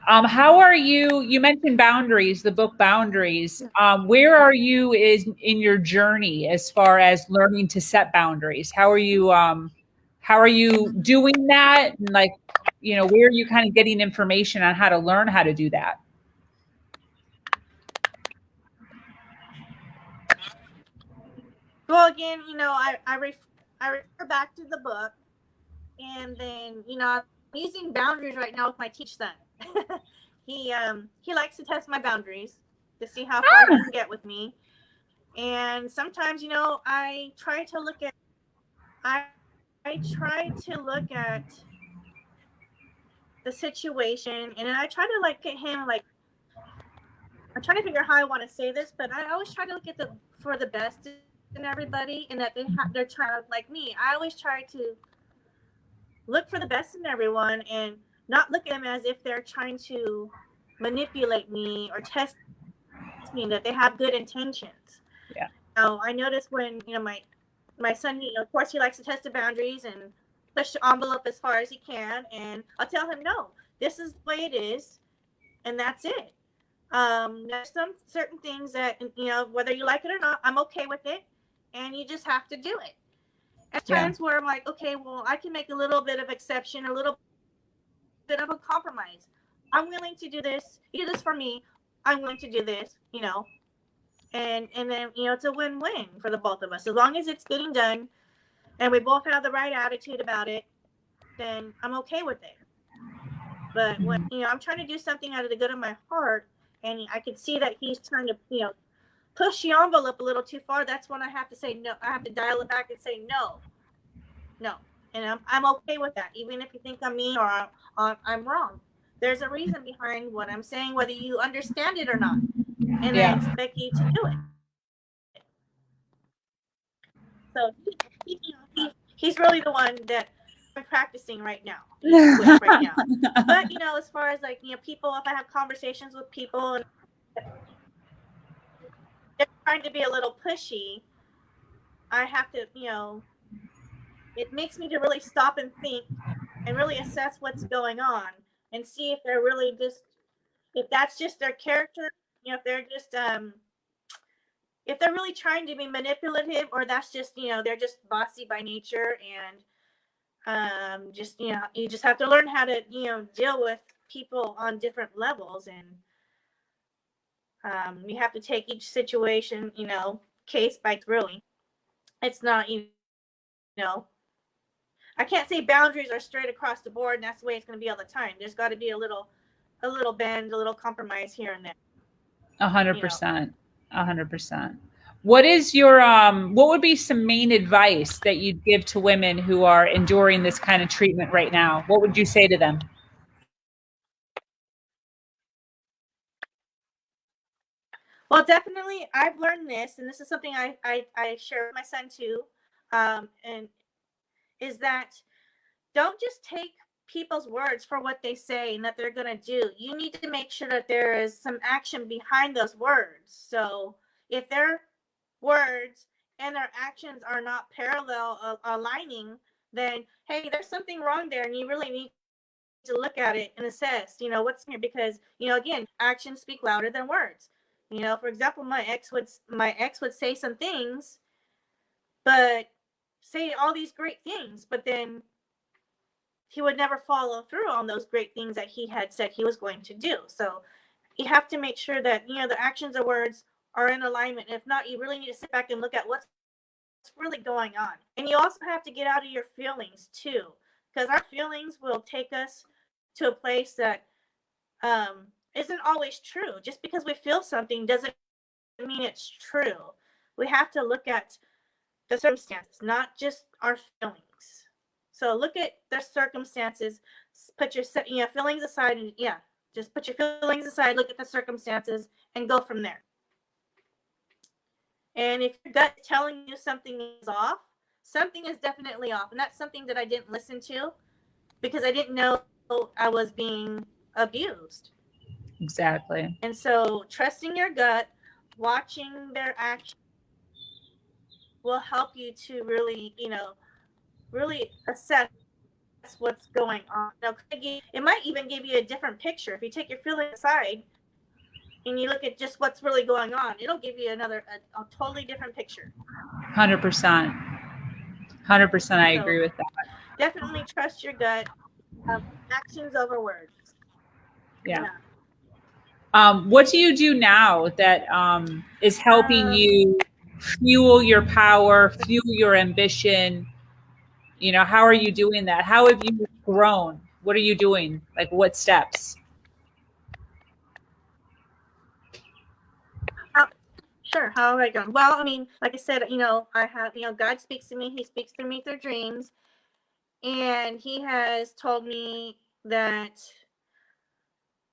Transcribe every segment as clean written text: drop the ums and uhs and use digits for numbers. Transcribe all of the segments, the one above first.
How are you? You mentioned boundaries, the book Boundaries. Where are you in your journey as far as learning to set boundaries? How are you doing that? And like, where are you kind of getting information on how to learn how to do that? Well, again, I refer back to the book, and then I'm using boundaries right now with my teach son. He likes to test my boundaries to see how far he can get with me, and sometimes I try to look at the situation, and then I try to like get him like I'm trying to figure out how I want to say this, but I always try to look at the for the best in everybody, and that they're trying to like me. I always try to look for the best in everyone and not look at them as if they're trying to manipulate me or test me, that they have good intentions. Now, I notice when my son, of course, he likes to test the boundaries and push the envelope as far as he can, and I'll tell him, no, this is the way it is, and that's it. There's some certain things that whether you like it or not, I'm okay with it, and you just have to do it. At Yeah. times where I'm like, okay, well, I can make a little bit of exception, a little bit of a compromise. I'm willing to do this. You do this for me. I'm willing to do this. And then it's a win-win for the both of us as long as it's getting done and we both have the right attitude about it. Then I'm okay with it. But when I'm trying to do something out of the good of my heart, and I can see that he's trying to push the envelope a little too far, that's when I have to say no. I have to dial it back and say no, no, and I'm okay with that, even if you think I'm mean or I'm wrong. There's a reason behind what I'm saying, whether you understand it or not, and I Yeah. expect you to do it. So he's really the one that I'm practicing right now with right now. But as far as like people, if I have conversations with people and they're trying to be a little pushy, I have to it makes me to really stop and think and really assess what's going on and see if they're really just if that's just their character, if they're just if they're really trying to be manipulative, or that's just they're just bossy by nature, and just you just have to learn how to deal with people on different levels, and you have to take each situation case by really. It's not I can't say boundaries are straight across the board and that's the way it's going to be all the time. There's got to be a little bend, a little compromise here and there. 100%. 100%. What would be some main advice that you'd give to women who are enduring this kind of treatment right now? What would you say to them? Well, definitely, I've learned this, and this is something I share with my son too, and is that don't just take people's words for what they say and that they're going to do. You need to make sure that there is some action behind those words. So if their words and their actions are not parallel aligning, then hey, there's something wrong there, and you really need to look at it and assess, what's here, because again, actions speak louder than words. For example, my ex would say some things, but say all these great things, but then he would never follow through on those great things that he had said he was going to do. So you have to make sure that the actions or words are in alignment. If not, you really need to sit back and look at what's really going on. And you also have to get out of your feelings too, because our feelings will take us to a place that isn't always true. Just because we feel something doesn't mean it's true. We have to look at the circumstances, not just our feelings. So look at the circumstances. Put your feelings aside, and just put your feelings aside. Look at the circumstances and go from there. And if your gut is telling you something is off, something is definitely off, and that's something that I didn't listen to because I didn't know I was being abused. Exactly. And so, trusting your gut, watching their actions will help you to really, really assess what's going on. what's going on. It might even give you a different picture. If you take your feelings aside and you look at just what's really going on, it'll give you a totally different picture. 100%. 100%. I agree with that. Definitely trust your gut. Actions over words. Yeah. What do you do now that is helping you fuel your power, fuel your ambition? You know, how are you doing that? How have you grown? What are you doing? Like, what steps? Sure. How have I gone? Well, I mean, like I said, I have, God speaks to me. He speaks through me through dreams. And he has told me that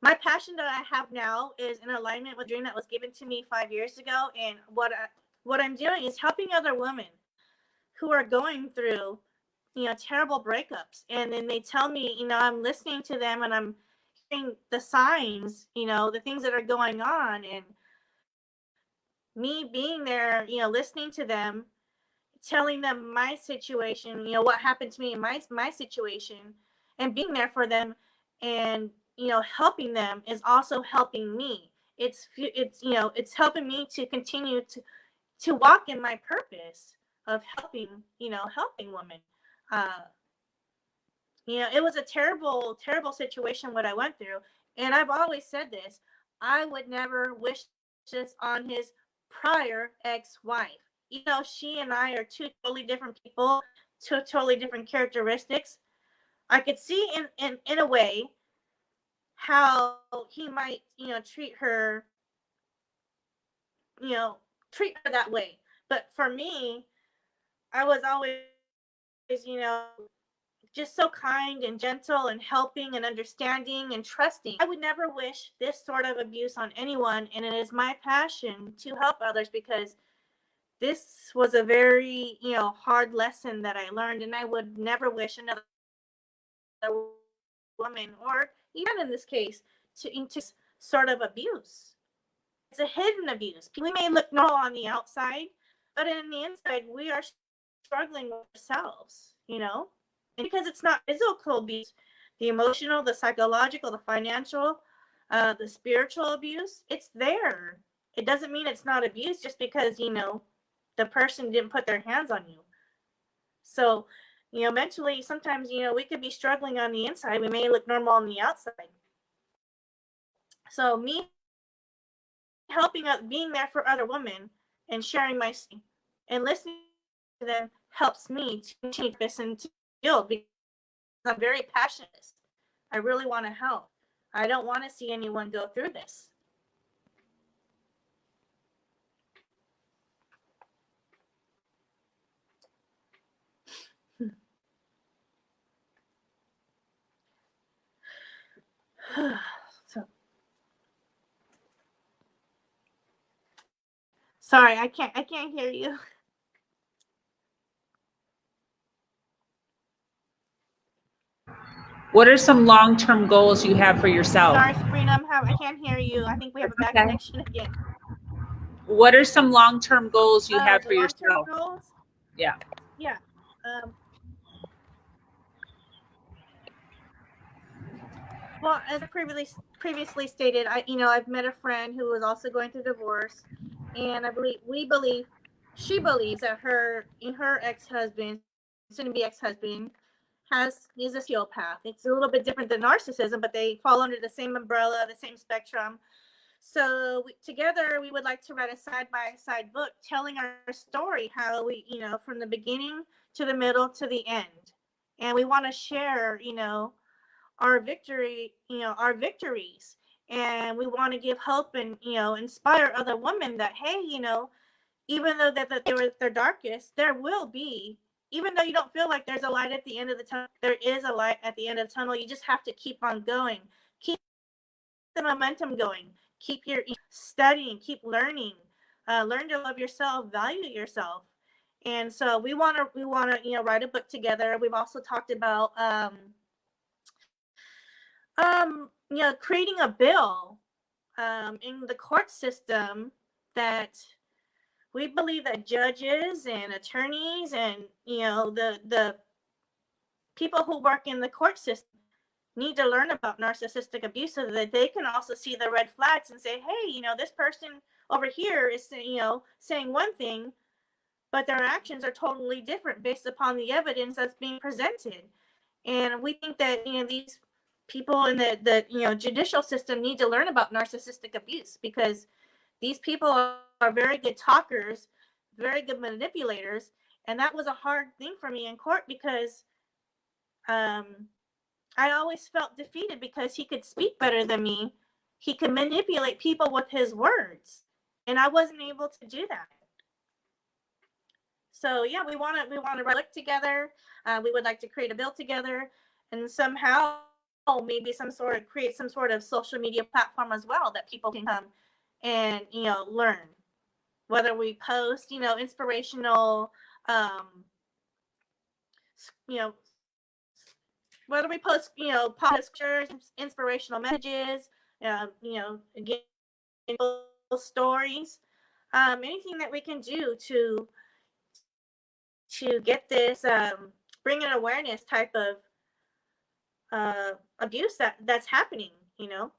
my passion that I have now is in alignment with a dream that was given to me 5 years ago. And what I'm doing is helping other women who are going through, terrible breakups. And then they tell me, I'm listening to them and I'm hearing the signs, the things that are going on. And me being there, listening to them, telling them my situation, what happened to me in my situation, and being there for them, and helping them is also helping me. It's helping me to continue to walk in my purpose of helping women. Uh, it was a terrible, terrible situation what I went through, and I've always said this: I would never wish this on his prior ex-wife. She and I are two totally different people, two totally different characteristics. I could see in a way how he might, treat her, that way. But for me, I was always, just so kind and gentle and helping and understanding and trusting. I would never wish this sort of abuse on anyone, and it is my passion to help others because this was a very, hard lesson that I learned, and I would never wish another woman, or even in this case, into sort of abuse. It's a hidden abuse. We may look normal on the outside, but in the inside, we are struggling with ourselves, And because it's not physical abuse, the emotional, the psychological, the financial, the spiritual abuse, it's there. It doesn't mean it's not abuse just because, the person didn't put their hands on you. So, mentally, sometimes, we could be struggling on the inside. We may look normal on the outside. So me helping out, being there for other women and sharing my story and listening to them helps me to continue to listen to build, because I'm very passionate. I really want to help. I don't want to see anyone go through this. So, sorry, I can't hear you. What are some long-term goals you have for yourself? Sorry, Sabrina, I can't hear you. I think we have a bad connection again. What are some long-term goals you have for yourself? Goals? Yeah. Yeah. Well, as I previously stated, I've met a friend who was also going through divorce, and she believes that her ex-husband, soon-to-be ex-husband, is a sociopath. It's a little bit different than narcissism, but they fall under the same umbrella, the same spectrum. So together, we would like to write a side-by-side book telling our story, how we, from the beginning to the middle to the end, and we want to share, our our victories, and we want to give hope and inspire other women that, hey, even though that they were at their darkest, there will be, even though you don't feel like there's a light at the end of the tunnel, there is a light at the end of the tunnel. You just have to keep on going, keep the momentum going, keep your studying, keep learning, learn to love yourself, value yourself. And so we want to write a book together. We've also talked about creating a bill in the court system that we believe that judges and attorneys and the people who work in the court system need to learn about narcissistic abuse so that they can also see the red flags and say, hey, you know, this person over here is, you know, saying one thing, but their actions are totally different based upon the evidence that's being presented. And we think that, you know, these people in the you know, judicial system need to learn about narcissistic abuse, because these people are very good talkers, very good manipulators. And that was a hard thing for me in court, because I always felt defeated because he could speak better than me. He could manipulate people with his words, and I wasn't able to do that. So yeah, we want to work together. We would like to create a bill together, and somehow maybe create some sort of social media platform as well that people can come and, you know, learn. Whether we post, you know, inspirational, you know, whether we post, you know, pictures, inspirational messages, you know, again, stories, anything that we can do to get this, bring an awareness type of abuse that's happening, you know,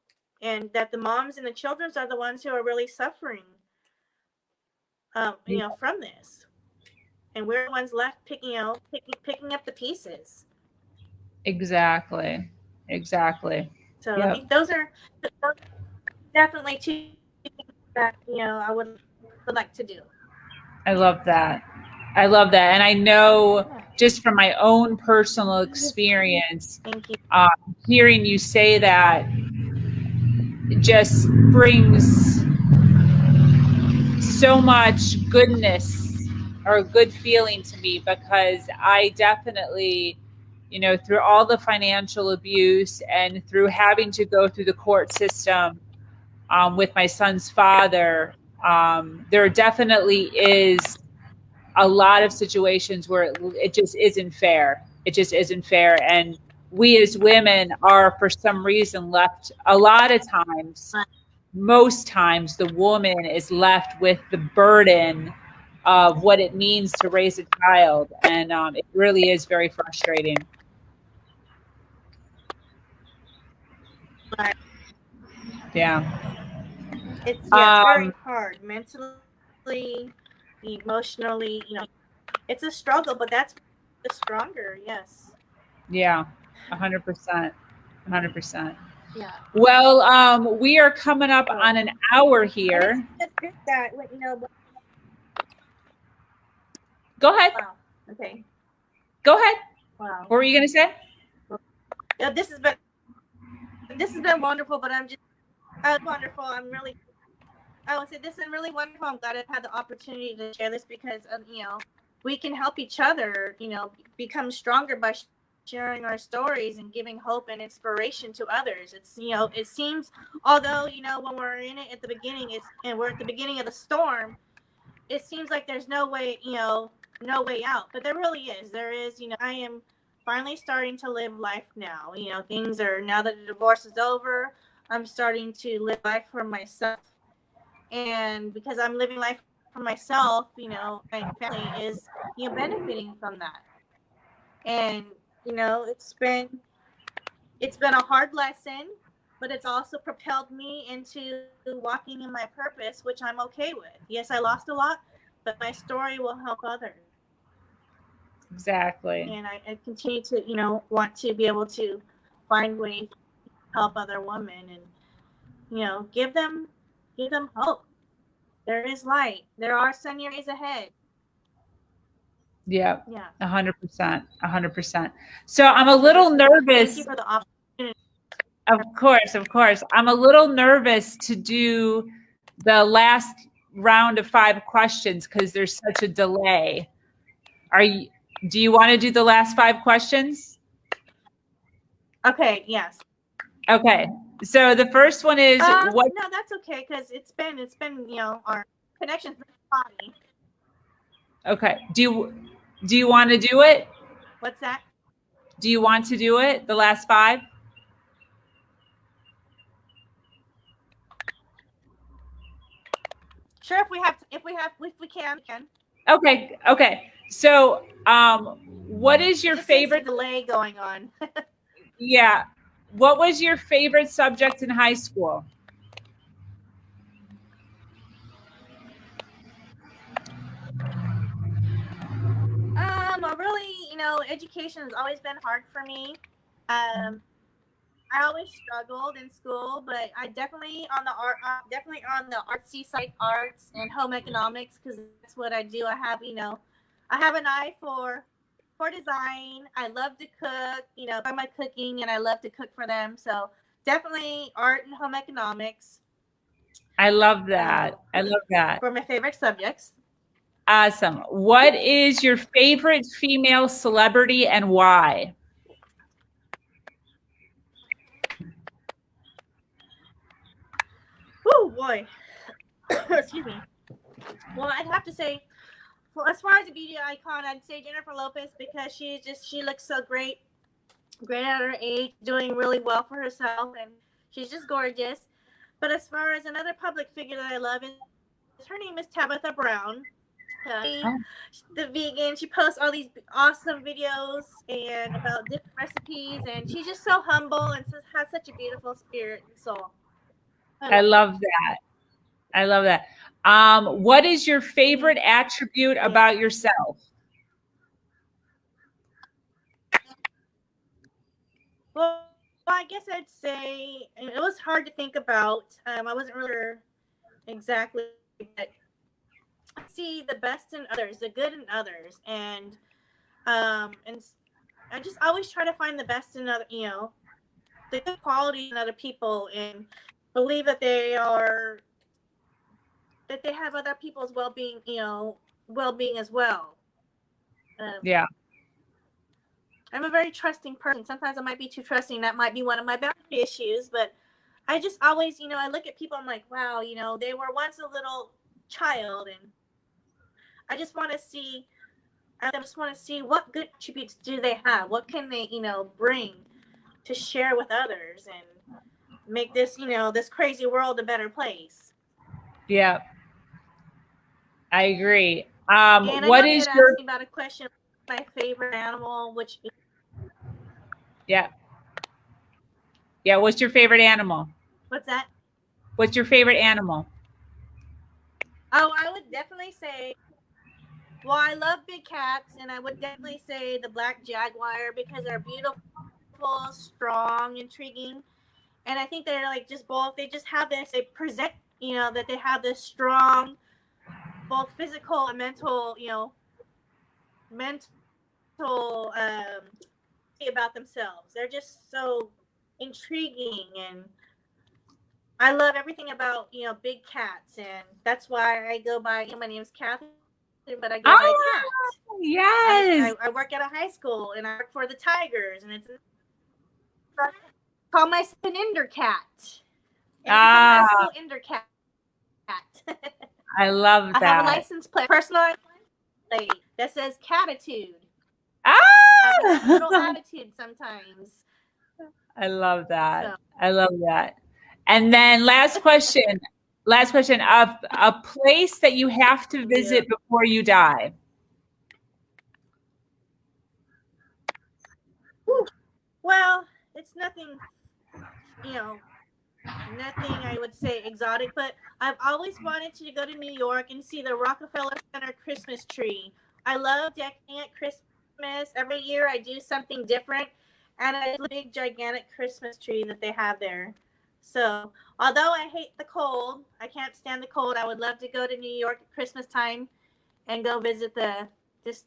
and that the moms and the children are the ones who are really suffering, you know, from this, and we're the ones left picking up the pieces. Exactly. So I Yep. think those are definitely two things that, you know, I would like to do. I love that. And I know just from my own personal experience, Thank you. hearing you say that just brings so much goodness or good feeling to me, because I definitely, you know, through all the financial abuse and through having to go through the court system with my son's father, there definitely is a lot of situations where it just isn't fair. It just isn't fair. And we as women are, for some reason, left a lot of times, most times, the woman is left with the burden of what it means to raise a child. And it really is very frustrating. Yeah. It's very hard mentally, emotionally. You know, it's a struggle, but that's the stronger. Yes. Yeah. 100%. 100%. Yeah. Well, we are coming up on an hour here. It's good that, you know. Go ahead. Wow. Okay. Go ahead. Wow. What were you going to say? Yeah, this has been wonderful, but I'm just wonderful. I would say this is really wonderful. I'm glad I've had the opportunity to share this, because you know, we can help each other, you know, become stronger by sharing our stories and giving hope and inspiration to others. It's, you know, it seems, although, you know, when we're in it at the beginning, and we're at the beginning of the storm, it seems like there's no way, you know, no way out. But there really is. There is, you know, I am finally starting to live life now. You know, things are, now that the divorce is over, I'm starting to live life for myself. And because I'm living life for myself, you know, my family is, you know, benefiting from that. And, you know, it's been a hard lesson, but it's also propelled me into walking in my purpose, which I'm okay with. Yes, I lost a lot, but my story will help others. Exactly. And I continue to, you know, want to be able to find ways to help other women, and, you know, give them hope. There is light. There are sunny days ahead. Yeah. Yeah. 100%. 100%. So I'm a little nervous. Thank you for the opportunity. Of course. I'm a little nervous to do the last round of 5 questions because there's such a delay. Do you want to do the last 5 questions? Okay, yes. Okay. So the first one is what? No, that's okay, because it's been, you know, our connection's been spotty. Okay. Do you want to do it? What's that? Do you want to do it? The last 5? Sure, if we can, we can. Okay. So what is your favorite delay going on? Yeah. What was your favorite subject in high school? Really, education has always been hard for me. I always struggled in school, but I definitely on the definitely on the artsy side, arts and home economics, because that's what I do. I have, I have an eye for design. I love to cook, by my cooking, and I love to cook for them. So definitely art and home economics. I love that. I love that. For my favorite subjects. Awesome. What is your favorite female celebrity and why? Oh boy. Excuse me. Well, I'd have to say, well, as far as a beauty icon, I'd say Jennifer Lopez, because she looks so great at her age, doing really well for herself, and she's just gorgeous. But as far as another public figure that I love, her name is Tabitha Brown. The vegan. She posts all these awesome videos and about different recipes, and she's just so humble and has such a beautiful spirit and soul. I love that. I love that. What is your favorite attribute about yourself? Well, I guess I'd say it was hard to think about. I wasn't really sure exactly, but I see the best in others, the good in others, and I just always try to find the best in other, the good qualities in other people, and believe that they have other people's well-being, well-being as well. Yeah. I'm a very trusting person. Sometimes I might be too trusting. That might be one of my boundary issues, but I just always, I look at people, I'm like, wow, they were once a little child, and I just want to see what good attributes do they have? What can they, bring to share with others and make this, this crazy world a better place. Yeah. I agree. And what I know is you had your asked me about a question, my favorite animal, which Yeah. Yeah, what's your favorite animal? What's that? What's your favorite animal? Oh, I would definitely say, well, I love big cats, and I would definitely say the black jaguar, because they're beautiful, strong, intriguing, and I think they're like just both. They just have this. They present, that they have this strong, both physical and mental, mental about themselves. They're just so intriguing, and I love everything about big cats, and that's why I go by. My name's Katherine, but I go by Cat. Yes. I work at a high school, and I work for the Tigers, and it's call myself an Ender Cat. High school Ender Cat. I love that. I have a license plate, personalized plate that says Catitude. I have a little attitude sometimes. I love that. So. I love that. And then last question. A place that you have to visit before you die. Well, it's nothing, nothing I would say exotic, but I've always wanted to go to New York and see the Rockefeller Center Christmas tree. I love decking at Christmas. Every year I do something different, and I love the big gigantic Christmas tree that they have there. So, although I hate the cold, I can't stand the cold, I would love to go to New York at Christmas time and go visit just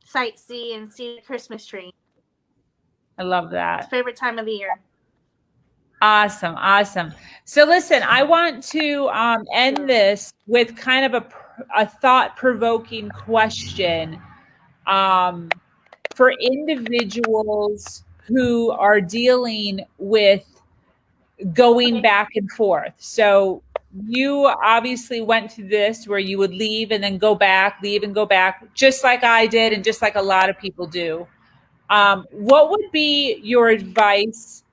sightsee and see the Christmas tree. I love that. It's favorite time of the year. Awesome. Awesome. So listen, I want to end this with kind of a thought-provoking question for individuals who are dealing with going back and forth. So you obviously went to this where you would leave and then go back, leave and go back, just like I did and just like a lot of people do. What would be your advice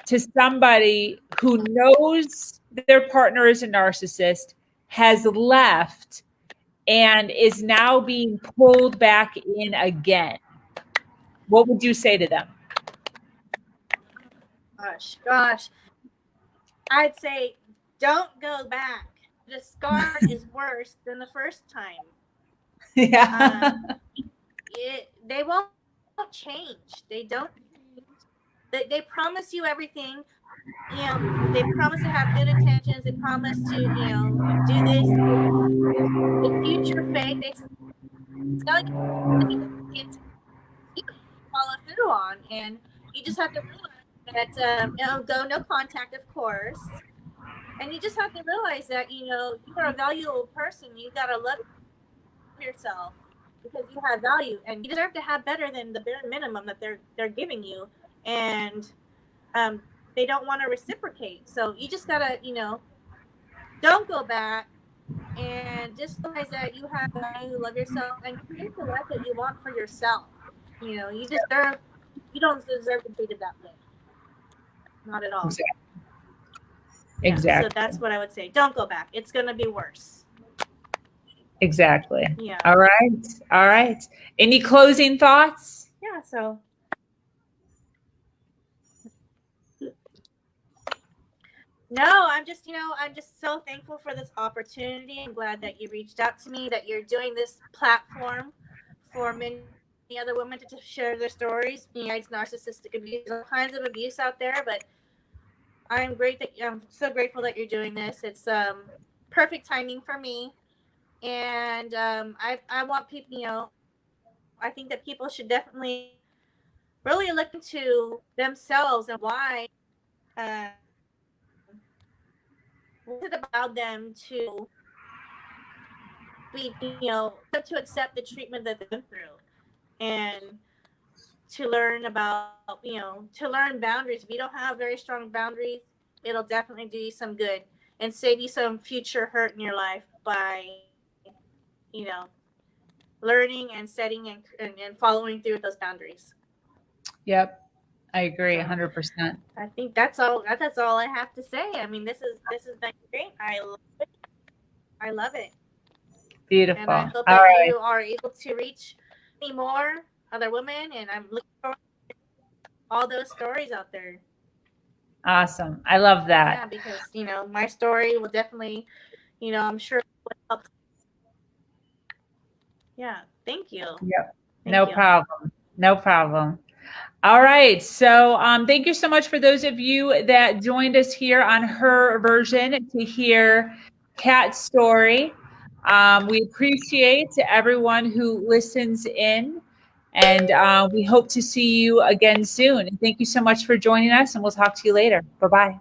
to somebody who knows their partner is a narcissist, has left, and is now being pulled back in again? what would you say to them? Gosh. I'd say don't go back. The scar is worse than the first time. Yeah. They won't change. They don't change. They promise you everything. You know, they promise to have good intentions. They promise to, you know, do this. The future fake. They tell you it's you follow through on, and you just have to realize that go no contact, of course. And you just have to realize that, you know, you are a valuable person. You gotta love yourself because you have value, and you deserve to have better than the bare minimum that they're giving you. And they don't want to reciprocate. So you just gotta, you know, don't go back, and just realize that you have value, love yourself, and create the life that you want for yourself. You know, you don't deserve to be treated that way. Not at all. Exactly. Yeah, Exactly. so that's what I would say. Don't go back. It's gonna be worse. Exactly. Yeah. All right. All right. Any closing thoughts? Yeah, so no, I'm just, you know, I'm just so thankful for this opportunity. I'm glad that you reached out to me, that you're doing this platform for many other women to share their stories. You know, it's narcissistic abuse, all kinds of abuse out there, but I'm so grateful that you're doing this. It's perfect timing for me. And I want people, you know, I think that people should definitely really look into themselves and why what is it about them to be, you know, to accept the treatment that they've been through, and to learn about, you know, to learn boundaries. If you don't have very strong boundaries, it'll definitely do you some good and save you some future hurt in your life by, you know, learning and setting and following through with those boundaries. Yep. I agree 100%. I think that's all I have to say. I mean, this has been great. I love it. Beautiful. And I hope All that right. you are able to reach me more other women, and I'm looking forward to all those stories out there. Awesome. I love that. Yeah, because, you know, my story will definitely, you know, I'm sure will help. Yeah, thank you. Yep. Thank No you. problem. No problem. All right. So thank you so much for those of you that joined us here on Her Version to hear Kat's story. We appreciate everyone who listens in, and we hope to see you again soon. And thank you so much for joining us, and we'll talk to you later. Bye-bye.